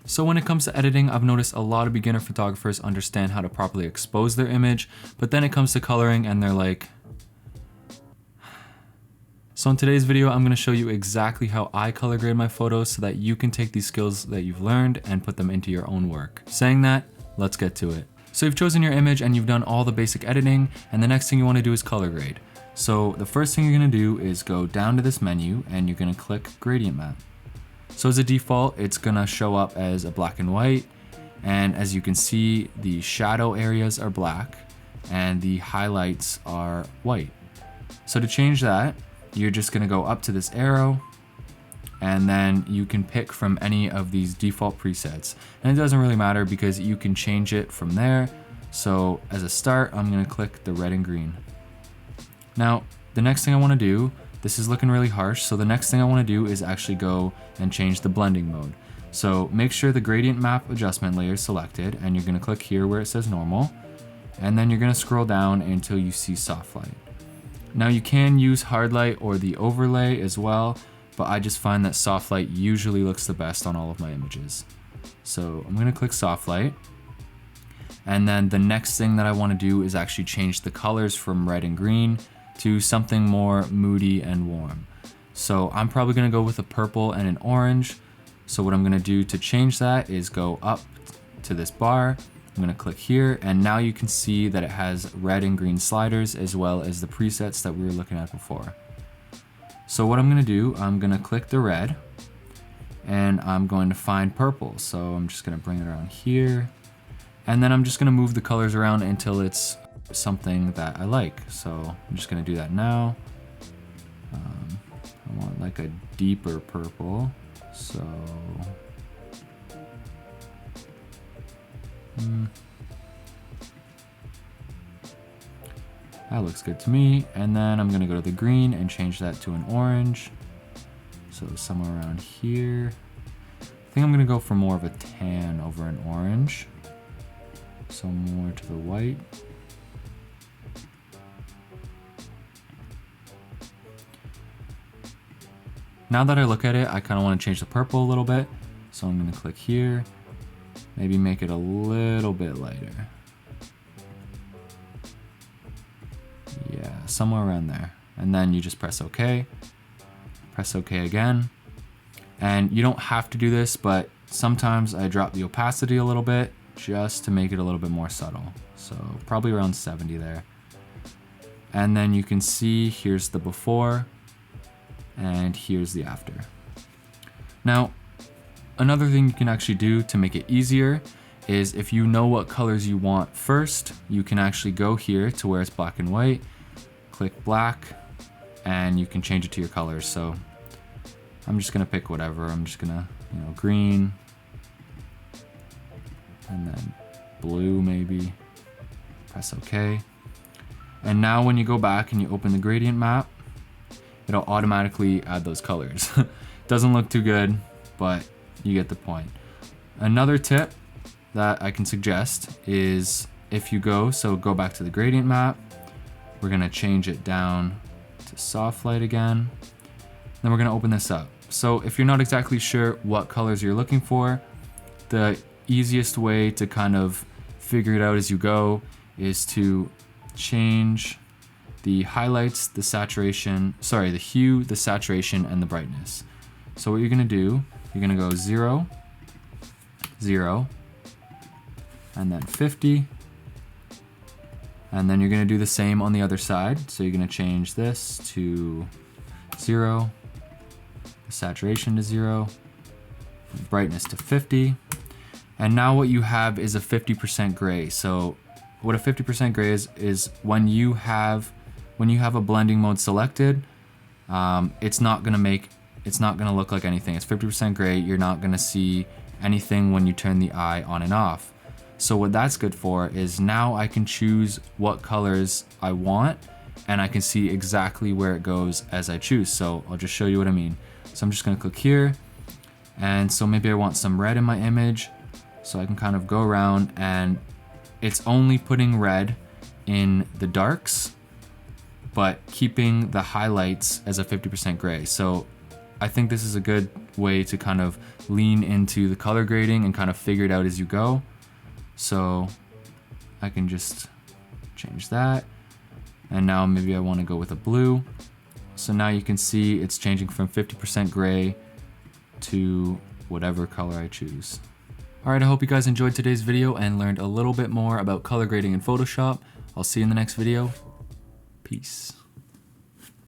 So when it comes to editing, I've noticed a lot of beginner photographers understand how to properly expose their image, but then it comes to coloring and they're like... So in today's video, I'm gonna show you exactly how I color grade my photos so that you can take these skills that you've learned and put them into your own work. Saying that, let's get to it. So you've chosen your image and you've done all the basic editing, and the next thing you wanna do is color grade. So the first thing you're gonna do is go down to this menu and you're gonna click gradient map. So as a default, it's gonna show up as a black and white, and as you can see, the shadow areas are black and the highlights are white. So to change that, you're just gonna go up to this arrow, and then you can pick from any of these default presets. And it doesn't really matter because you can change it from there. So as a start, I'm gonna click the red and green. Now, the next thing I wanna do, this is looking really harsh, so the next thing I wanna do is actually go and change the blending mode. So make sure the gradient map adjustment layer is selected, and you're gonna click here where it says normal, and then you're gonna scroll down until you see soft light. Now you can use hard light or the overlay as well, but I just find that soft light usually looks the best on all of my images. So I'm gonna click soft light, and then the next thing that I wanna do is actually change the colors from red and green to something more moody and warm. So I'm probably gonna go with a purple and an orange. So what I'm gonna do to change that is go up to this bar, I'm gonna click here, and now you can see that it has red and green sliders as well as the presets that we were looking at before. So what I'm gonna do, I'm gonna click the red, and I'm going to find purple. So I'm just gonna bring it around here, and then I'm just gonna move the colors around until it's something that I like. So I'm just gonna do that now. I want like a deeper purple, so that looks good to me. And then I'm gonna go to the green and change that to an orange. So somewhere around here. I think I'm gonna go for more of a tan over an orange. So more to the white. Now that I look at it, I kind of want to change the purple a little bit. So I'm gonna click here, maybe make it a little bit lighter. Yeah, somewhere around there. And then you just press OK. Press OK again. And you don't have to do this, but sometimes I drop the opacity a little bit just to make it a little bit more subtle. So probably around 70 there. And then you can see here's the before and here's the after. Now, another thing you can actually do to make it easier is if you know what colors you want first, you can actually go here to where it's black and white, click black, and you can change it to your colors. So I'm just gonna pick whatever. I'm just gonna, green, and then blue maybe. Press OK. And now when you go back and you open the gradient map, it'll automatically add those colors. Doesn't look too good, but you get the point. Another tip that I can suggest is if you go back to the gradient map, we're gonna change it down to soft light again. Then we're gonna open this up. So if you're not exactly sure what colors you're looking for, the easiest way to kind of figure it out as you go is to change the highlights, the hue, the saturation, and the brightness. So what you're gonna do, you're gonna go 0, 0, and then 50. And then you're gonna do the same on the other side. So you're gonna change this to 0, the saturation to 0, the brightness to 50. And now what you have is a 50% gray. So what a 50% gray is when you have a blending mode selected, it's not gonna look like anything. It's 50% gray. You're not gonna see anything when you turn the eye on and off. So what that's good for is now I can choose what colors I want, and I can see exactly where it goes as I choose. So I'll just show you what I mean. So I'm just gonna click here, and so maybe I want some red in my image, so I can kind of go around, and it's only putting red in the darks, but keeping the highlights as a 50% gray. So I think this is a good way to kind of lean into the color grading and kind of figure it out as you go. So I can just change that. And now maybe I want to go with a blue. So now you can see it's changing from 50% gray to whatever color I choose. Alright, I hope you guys enjoyed today's video and learned a little bit more about color grading in Photoshop. I'll see you in the next video. Peace.